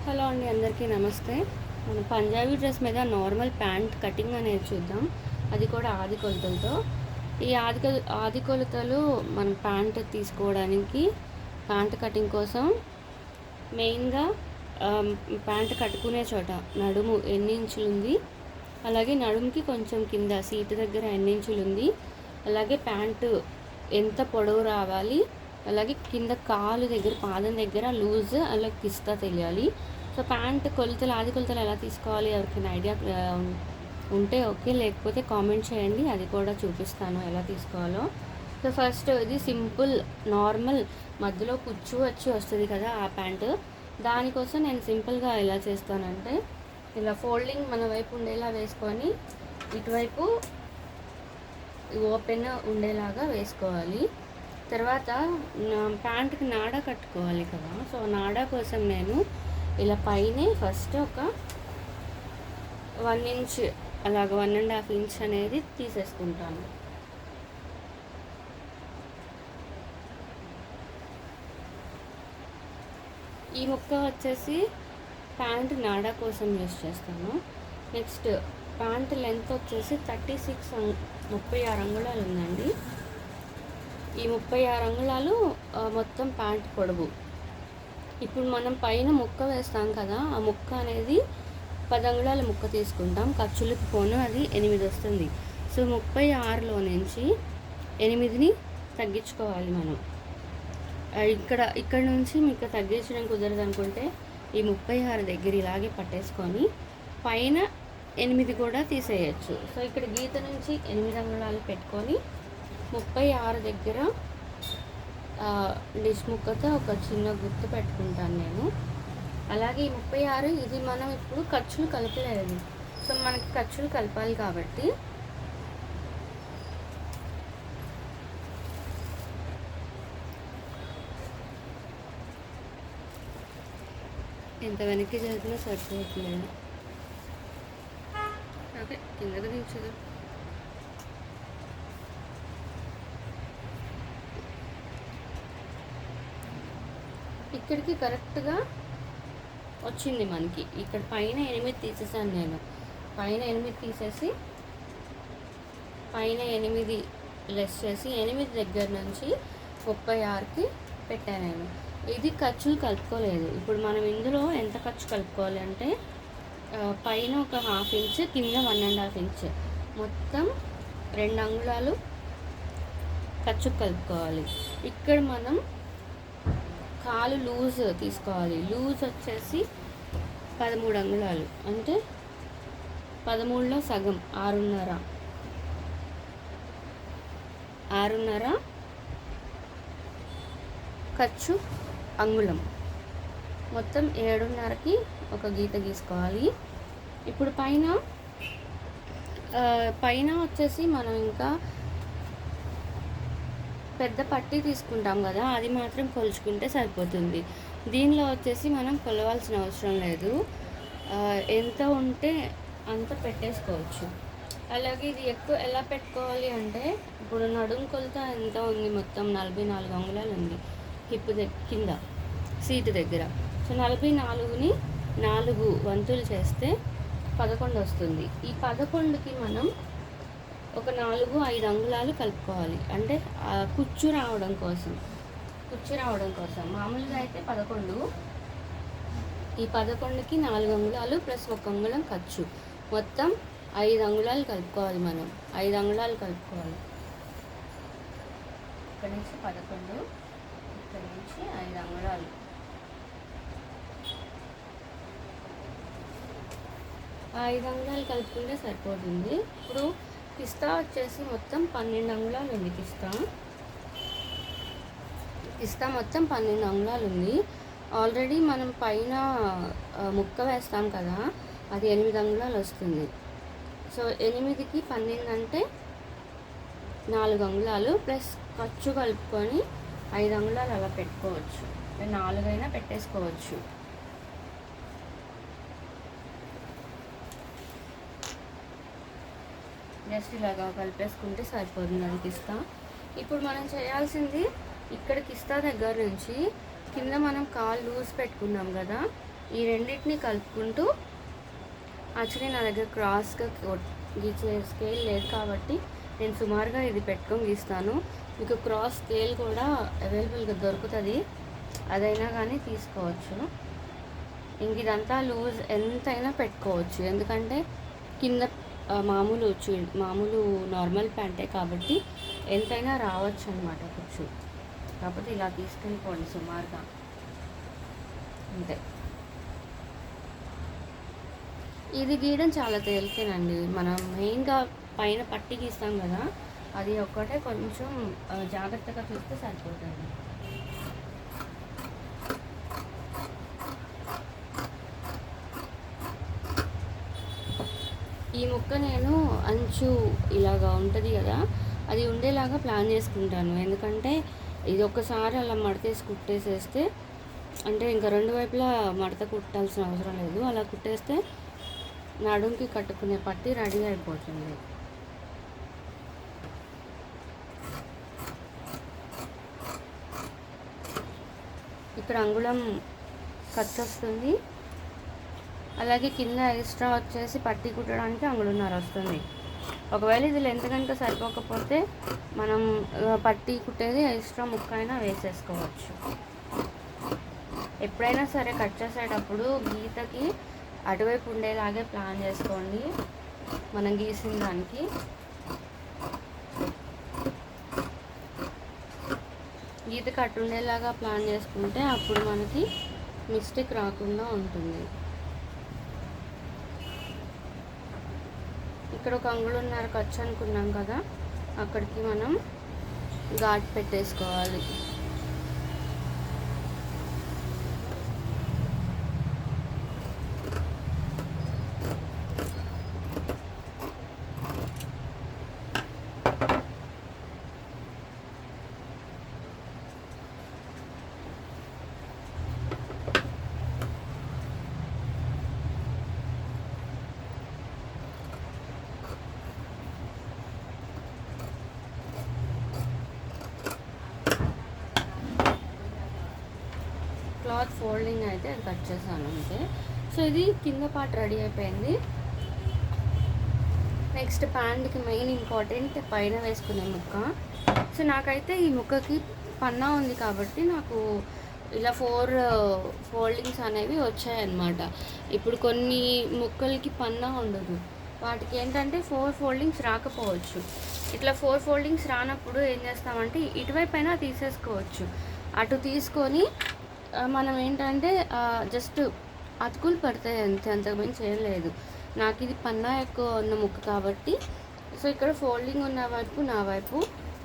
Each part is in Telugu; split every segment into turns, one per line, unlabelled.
హలో అండి, అందరికీ నమస్తే. మనం పంజాబీ డ్రెస్ మీద నార్మల్ ప్యాంట్ కటింగ్ అనేది చూద్దాం, అది కూడా ఆది కొలతలతో. ఈ ఆది కొలతలు మనం ప్యాంట్ తీసుకోవడానికి, ప్యాంట్ కటింగ్ కోసం మెయిన్గా ప్యాంట్ కట్టుకునే చోట నడుము ఎన్ని ఇంచులు ఉంది, అలాగే నడుముకి కొంచెం కింద సీటు దగ్గర ఎన్ని ఇంచులు ఉంది, అలాగే ప్యాంటు ఎంత పొడవు రావాలి, అలాగే కింద కాలు దగ్గర పాదం దగ్గర లూజ్ అలాగే కిస్తా తెలియాలి. సో ప్యాంట్ కొలతలు ఆది కొలతలు ఎలా తీసుకోవాలి, ఎవరికైనా ఐడియా ఉంటే ఓకే, లేకపోతే కామెంట్ చేయండి, అది కూడా చూపిస్తాను ఎలా తీసుకోవాలో. సో ఫస్ట్ ఇది సింపుల్ నార్మల్ మధ్యలో కుచ్చు వచ్చి వస్తుంది కదా ఆ ప్యాంటు, దానికోసం నేను సింపుల్గా ఎలా చేస్తానంటే ఇలా ఫోల్డింగ్ మన వైపు ఉండేలా వేసుకొని ఇటువైపు ఓపెన్ ఉండేలాగా వేసుకోవాలి. తర్వాత ప్యాంట్కి నాడా కట్టుకోవాలి కదా, సో నాడా కోసం నేను ఇలా పైనే ఫస్ట్ ఒక 1 ఇంచ్ అలాగ 1.5 ఇంచ్ అనేది తీసేసుకుంటాను. ఈ ముక్క వచ్చేసి ప్యాంట్ నాడా కోసం యూస్ చేస్తాను. నెక్స్ట్ ప్యాంట్ లెంత్ వచ్చేసి 36 అంగుళాలు ఉందండి. ఈ 36 అంగుళాలు మొత్తం ప్యాంట్ పొడవు. ఇప్పుడు మనం పైన ముక్క వేస్తాం కదా, ఆ ముక్క అనేది 10 అంగుళాల ముక్క తీసుకుంటాం, ఖర్చులకు పోను అది 8 వస్తుంది. సో 36లో నుంచి 8ని తగ్గించుకోవాలి మనం. ఇక్కడ నుంచి మీకు తగ్గించడం కుదరదు అనుకుంటే ఈ 36 దగ్గర ఇలాగే పట్టేసుకొని పైన 8 కూడా తీసేయచ్చు. సో ఇక్కడ గీత నుంచి 8 అంగుళాలు పెట్టుకొని 36 దగ్గర డిష్ ముక్కతో ఒక చిన్న గుర్తు పెట్టుకుంటాను నేను. అలాగే ఈ 36 ఇది మనం ఇప్పుడు ఖర్చులు కలపలేదు, సో మనకి ఖర్చులు కలపాలి కాబట్టి ఎంత వెనక్కి చదివినా సరిపోవట్లేదు. ఓకే, కిందకు దించదు. ఇక్కడికి కరెక్ట్గా వచ్చింది మనకి. ఇక్కడ పైన 8 తీసేసాను నేను. పైన 8 తీసేసి పైన 8 లెస్ చేసి 8 దగ్గర నుంచి 36కి పెట్టాను నేను. ఇది ఖర్చులు కలుపుకోలేదు. ఇప్పుడు మనం ఇందులో ఎంత ఖర్చు కలుపుకోవాలి అంటే పైన ఒక 1/2 ఇంచ్, కింద 1.5 ఇంచ్, మొత్తం 2 అంగుళాలు ఖర్చు కలుపుకోవాలి. ఇక్కడ మనం కాలు లూజ్ తీసుకోవాలి. లూజ్ వచ్చేసి 13 అంగుళాలు, అంటే 13లో సగం 6.5 ఖర్చు అంగుళం, మొత్తం 7.5కి ఒక గీత గీసుకోవాలి. ఇప్పుడు పైన వచ్చేసి మనం ఇంకా పెద్ద పట్టీ తీసుకుంటాం కదా, అది మాత్రం కొలుచుకుంటే సరిపోతుంది. దీనిలో వచ్చేసి మనం కొలవాల్సిన అవసరం లేదు, ఎంత ఉంటే అంత పెట్టేసుకోవచ్చు. అలాగే ఇది ఎక్కువ ఎలా పెట్టుకోవాలి అంటే ఇప్పుడు నడుము కొలత ఎంత ఉంది, మొత్తం 44 అంగుళాలు ఉంది హిప్ కింద సీటు దగ్గర. సో 44ని 4 వంతులు చేస్తే 11 వస్తుంది. ఈ 11కి మనం ఒక 4-5 అంగుళాలు కలుపుకోవాలి, అంటే కుచ్చు రావడం కోసం. మామూలుగా అయితే 11, ఈ 11కి 4 అంగుళాలు ప్లస్ 1 అంగుళం ఖర్చు, మొత్తం 5 అంగుళాలు కలుపుకోవాలి మనం. 5 అంగుళాలు కలుపుకోవాలి. ఇక్కడ నుంచి 11, ఇక్కడ నుంచి 5 అంగుళాలు. ఆ 5 అంగుళాలు కలుపుకుంటే సరిపోతుంది. ఇప్పుడు కిస్తా వచ్చేసి మొత్తం 12 అంగుళాలు ఉంది. కిస్తా మొత్తం 12 అంగుళాలు ఉంది. ఆల్రెడీ మనం పైన ముక్క వేస్తాం కదా, అది 8 అంగుళాలు వస్తుంది. సో 8కి 12 అంటే 4 అంగుళాలు ప్లస్ ఖర్చు కలుపుకొని 5 అంగుళాలు అలా పెట్టుకోవచ్చు, 4 అయినా పెట్టేసుకోవచ్చు. జస్ట్ ఇలాగా కలిపేసుకుంటే సరిపోతుంది అది కిస్తా. ఇప్పుడు మనం చేయాల్సింది ఇక్కడ కిస్తా దగ్గర నుంచి కింద మనం కాలు లూజ్ పెట్టుకున్నాం కదా, ఈ రెండింటిని కలుపుకుంటూ, యాక్చువల్లీ నా దగ్గర క్రాస్గా గీచే స్కేల్ లేదు కాబట్టి నేను సుమారుగా ఇది పెట్టుకొని గీస్తాను. మీకు క్రాస్ స్కేల్ కూడా అవైలబుల్గా దొరుకుతుంది, అదైనా కానీ తీసుకోవచ్చు. ఇంక ఇదంతా లూజ్ ఎంతైనా పెట్టుకోవచ్చు, ఎందుకంటే కింద మామూలు నార్మల్ ప్యాంటే కాబట్టి ఎంతైనా రావచ్చు అనమాట ఖర్చు. కాకపోతే ఇలా తీసుకెళ్ళిపోండి సుమారుగా, అంతే. ఇది గీయడం చాలా తేలికేనండి. మనం మెయిన్గా పైన పట్టి గీస్తాం కదా, అది ఒక్కటే కొంచెం జాగ్రత్తగా చూస్తే సరిపోతుంది. ఈ ముక్క నేను అంచు ఇలాగా ఉంటుంది కదా, అది ఉండేలాగా ప్లాన్ చేసుకుంటాను. ఎందుకంటే ఇది ఒక్కసారి అలా మడతేసి కుట్టేసేస్తే, అంటే ఇంకా రెండు వైపులా మడత కుట్టాల్సిన అవసరం లేదు. అలా కుట్టేస్తే నడుంకి కట్టుకునే పట్టి రెడీ అయిపోతుంది. ఇక్కడ అంగుళం ఖర్చు వస్తుంది, అలాగే కింద ఎక్స్ట్రా వచ్చేసి పట్టి కుట్టడానికి అంగుళన్నర వస్తుంది. ఒకవేళ ఇది లెంత్ కనుక సరిపోకపోతే మనం పట్టి కుట్టేది ఎక్స్ట్రా ముక్క అయినా వేసేసుకోవచ్చు. ఎప్పుడైనా సరే కట్ చేసేటప్పుడు గీతకి అటువైపు ఉండేలాగే ప్లాన్ చేసుకోండి. మనం గీసిన దానికి గీతకి అటు ఉండేలాగా ప్లాన్ చేసుకుంటే అప్పుడు మనకి మిస్టేక్ రాకుండా ఉంటుంది. ఇక్కడ ఒక అంగుళన్నర ఖర్చు అనుకున్నాం కదా, అక్కడికి మనం ఘాట్ పెట్టేసుకోవాలి. క్లాత్ ఫోల్డింగ్ అయితే అది కట్ చేశాను అంతే. సో ఇది కింద పార్ట్ రెడీ అయిపోయింది. నెక్స్ట్ ప్యాంట్కి మెయిన్ ఇంపార్టెంట్ పైన వేసుకునే ముక్క. సో నాకైతే ఈ ముక్కకి పన్నా ఉంది కాబట్టి నాకు ఇలా 4 ఫోల్డింగ్స్ అనేవి వచ్చాయన్నమాట. ఇప్పుడు కొన్ని ముక్కలకి పన్నా ఉండదు, వాటికి ఏంటంటే 4 ఫోల్డింగ్స్ రాకపోవచ్చు. ఇట్లా 4 ఫోల్డింగ్స్ రానప్పుడు ఏం చేస్తామంటే ఇటువైపు అయినా తీసేసుకోవచ్చు. అటు తీసుకొని మనం ఏంటంటే జస్ట్ అతుకులు పడతాయి అంతే, అంతకుమించి ఏం లేదు. నాకు ఇది పన్నా ఎక్కువ ఉన్న ముక్క కాబట్టి, సో ఇక్కడ ఫోల్డింగ్ ఉన్న వైపు నా వైపు,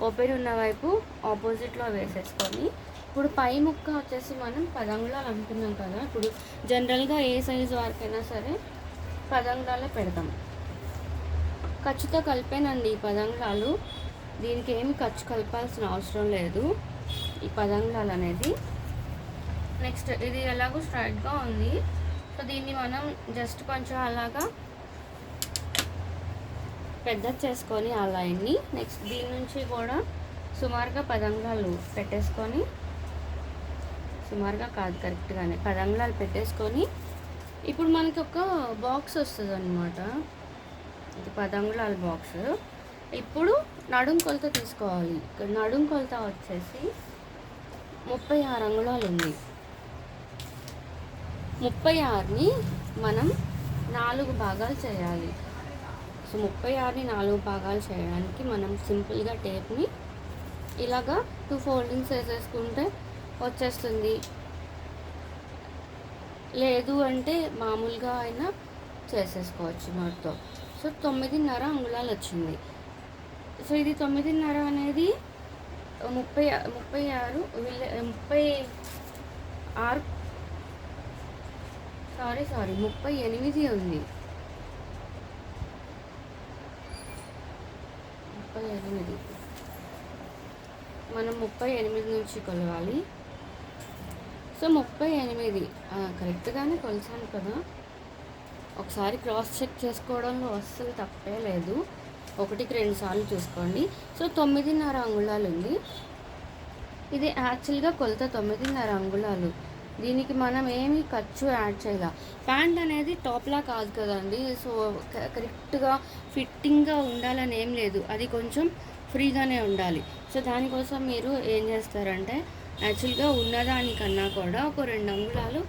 ఓపెన్ ఉన్న వైపు ఆపోజిట్లో వేసేసుకొని, ఇప్పుడు పై ముక్క వచ్చేసి మనం 10 అంగుళాలు అనుకున్నాం కదా. ఇప్పుడు జనరల్గా ఏ సైజు వరకైనా సరే 10 అంగుళాలే పెడతాం. ఖర్చుతో కలిపేనండి ఈ 10 అంగుళాలు, దీనికి ఏమి ఖర్చు కలపాల్సిన అవసరం లేదు ఈ 10 అంగుళాలు అనేది. నెక్స్ట్ ఇది ఎలాగో స్ట్రైట్గా ఉంది, సో దీన్ని మనం జస్ట్ కొంచెం అలాగా పెద్ద చేసుకొని ఆ లైన్ని, నెక్స్ట్ దీని నుంచి కూడా సుమారుగా 10 అంగుళాలు పెట్టేసుకొని, సుమారుగా కాదు కరెక్ట్గానే 10 అంగుళాలు పెట్టేసుకొని, ఇప్పుడు మనకి ఒక బాక్స్ వస్తుంది అనమాట. ఇది 10 అంగుళాల బాక్స్. ఇప్పుడు నడుం కొలత తీసుకోవాలి. ఇక్కడ నడుం కొలత వచ్చేసి 36 అంగుళాలు ఉంది. 36ని మనం 4 భాగాలు చేయాలి. సో 36ని 4 భాగాలు చేయడానికి మనం సింపుల్గా టేప్ని ఇలాగా 2 ఫోల్డింగ్స్ వేసేసుకుంటే వచ్చేస్తుంది. లేదు అంటే మామూలుగా అయినా చేసేసుకోవచ్చు నోట్తో. సో 9.5 అంగుళాలు వచ్చింది. సో ఇది 9.5 అనేది 36 38 ఉంది. 38 మనం 38 నుంచి కొలవాలి. సో 38 కరెక్ట్గానే కొలిసాను కదా. ఒకసారి క్రాస్ చెక్ చేసుకోవడంలో అస్సలు తప్పే లేదు, 1కి 2 సార్లు చూసుకోండి. సో 9.5 అంగుళాలు ఉంది. ఇది యాక్చువల్గా కొలత 9.5 అంగుళాలు. దీనికి మనం ఏమి ఖర్చు యాడ్ చేయాలి. ప్యాంట్ అనేది టాప్లా కాదు కదండి, సో కరెక్ట్గా ఫిట్టింగ్గా ఉండాలని ఏం లేదు, అది కొంచెం ఫ్రీగానే ఉండాలి. సో దానికోసం మీరు ఏం చేస్తారంటే యాక్చువల్గా ఉన్నదానికన్నా కూడా ఒక 2 అంగుళాలు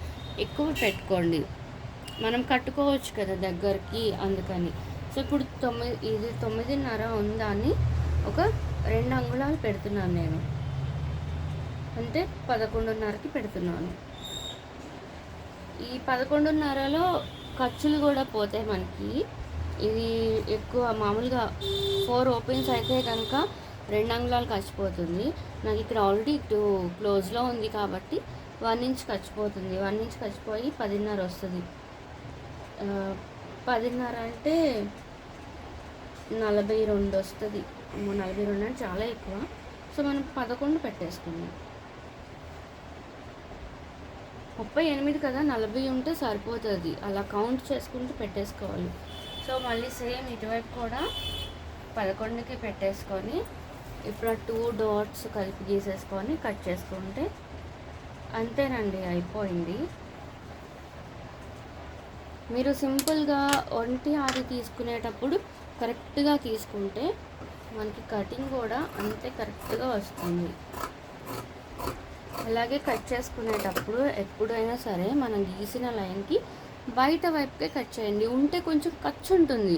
ఎక్కువ పెట్టుకోండి, మనం కట్టుకోవచ్చు కదా దగ్గరికి, అందుకని. సో ఇప్పుడు ఇది 9.5 ఉందని ఒక 2 అంగుళాలు పెడుతున్నాను నేను, అంటే 11.5కి పెడుతున్నాను. ఈ 11.5లో ఖర్చులు కూడా పోతాయి మనకి. ఇది ఎక్కువ మామూలుగా 4 ఓపెన్స్ అయితే కనుక 2 అంగుళాలు ఖర్చుపోతుంది. నాకు ఇక్కడ ఆల్రెడీ 2 క్లోజ్లో ఉంది కాబట్టి 1 ఇంచ్ ఖర్చుపోతుంది. 1 ఇంచ్ ఖర్చుపోయి 10.5 వస్తుంది. 10.5 అంటే 42 వస్తుంది. 42 అంటే చాలా ఎక్కువ. సో మనం 11 పెట్టేసుకున్నాం. 38 కదా, 40 ఉంటే సరిపోతుంది. అలా కౌంట్ చేసుకుంటూ పెట్టేసుకోవాలి. సో మళ్ళీ సేమ్ ఇటువైపు కూడా 11కి పెట్టేసుకొని ఇప్పుడు ఆ 2 డాట్స్ కలిపి గీసేసుకొని కట్ చేసుకుంటే అంతేనండి, అయిపోయింది. మీరు సింపుల్గా 1/6 తీసుకునేటప్పుడు కరెక్ట్గా తీసుకుంటే మనకి కటింగ్ కూడా అంతే కరెక్ట్గా వస్తుంది. అలాగే కట్ చేసుకునేటప్పుడు ఎప్పుడైనా సరే మనం గీసిన లైన్కి బయట వైపుకే కట్ చేయండి. ఉంటే కొంచెం ఖర్చు ఉంటుంది,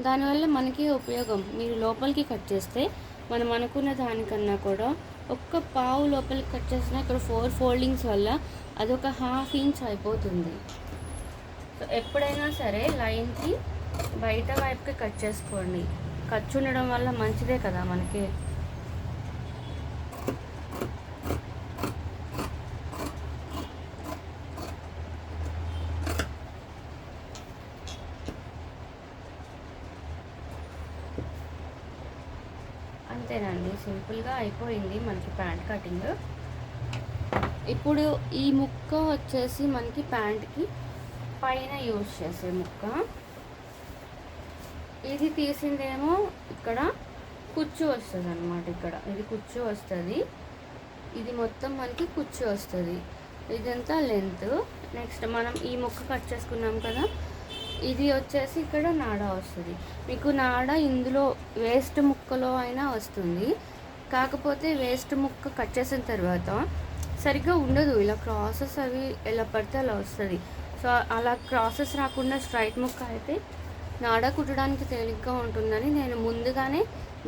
దానివల్ల మనకి ఉపయోగం. మీరు లోపలికి కట్ చేస్తే మనం అనుకున్న దానికన్నా కూడా ఒక్క పావు లోపలికి కట్ చేసినా ఇక్కడ 4 ఫోల్డింగ్స్ వల్ల అదొక 1/2 ఇంచ్ అయిపోతుంది. సో ఎప్పుడైనా సరే లైన్కి బయట వైపుకి కట్ చేసుకోండి, ఖర్చు ఉండడం వల్ల మంచిదే కదా మనకి. అంతేనండి, సింపుల్గా అయిపోయింది మనకి ప్యాంట్ కటింగ్. ఇప్పుడు ఈ ముక్క వచ్చేసి మనకి ప్యాంట్కి పైన యూజ్ చేసే ముక్క. ఇది తీసిందేమో ఇక్కడ కుచ్చు వస్తుంది అనమాట, ఇక్కడ ఇది కుచ్చు వస్తుంది, ఇది మొత్తం మనకి కుచ్చు వస్తుంది. ఇదంతా లెంత్. నెక్స్ట్ మనం ఈ ముక్క కట్ చేసుకున్నాం కదా, ఇది వచ్చేసి ఇక్కడ నాడా వస్తుంది. మీకు నాడా ఇందులో వేస్ట్ ముక్కలో అయినా వస్తుంది, కాకపోతే వేస్ట్ ముక్క కట్ చేసిన తర్వాత సరిగ్గా ఉండదు, ఇలా క్రాసెస్ అవి ఎలా పడితే అలా వస్తుంది. సో అలా క్రాసెస్ రాకుండా స్ట్రైట్ ముక్క అయితే నాడా కుట్టడానికి తేలిగ్గా ఉంటుందని నేను ముందుగానే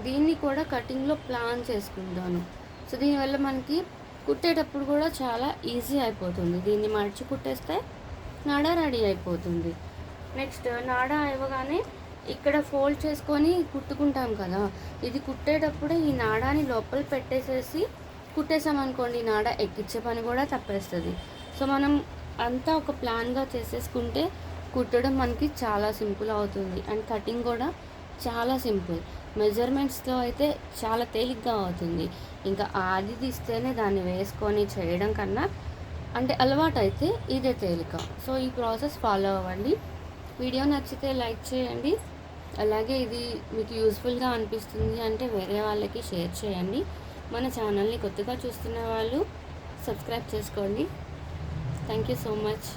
దీన్ని కూడా కటింగ్లో ప్లాన్ చేసుకుంటాను. సో దీనివల్ల మనకి కుట్టేటప్పుడు కూడా చాలా ఈజీ అయిపోతుంది. దీన్ని మడిచి కుట్టేస్తే నాడా రెడీ అయిపోతుంది. నెక్స్ట్ నాడా ఇవ్వగానే ఇక్కడ ఫోల్డ్ చేసుకొని కుట్టుకుంటాం కదా, ఇది కుట్టేటప్పుడు ఈ నాడాని లోపల పెట్టేసేసి కుట్టేసామనుకోండి, నాడా ఎక్కించే పని కూడా తప్పేస్తుంది. సో మనం అంతా ఒక ప్లాన్గా చేసేసుకుంటే కుట్టడం మనకి చాలా సింపుల్ అవుతుంది, అండ్ కటింగ్ కూడా చాలా సింపుల్. మెజర్మెంట్స్లో అయితే చాలా తేలిగ్గా అవుతుంది. ఇంకా ఆది తీస్తేనే దాన్ని వేసుకొని చేయడం కన్నా అంటే అలవాటు అయితే ఇదే తేలిక. సో ఈ ప్రాసెస్ ఫాలో అవ్వండి. వీడియో నచ్చితే లైక్ చేయండి, అలాగే ఇది మీకు యూస్ఫుల్గా అనిపిస్తుంది అంటే వేరే వాళ్ళకి షేర్ చేయండి. మన ఛానల్ని కొత్తగా చూస్తున్న వాళ్ళు సబ్స్క్రైబ్ చేసుకోండి. Thank you so much.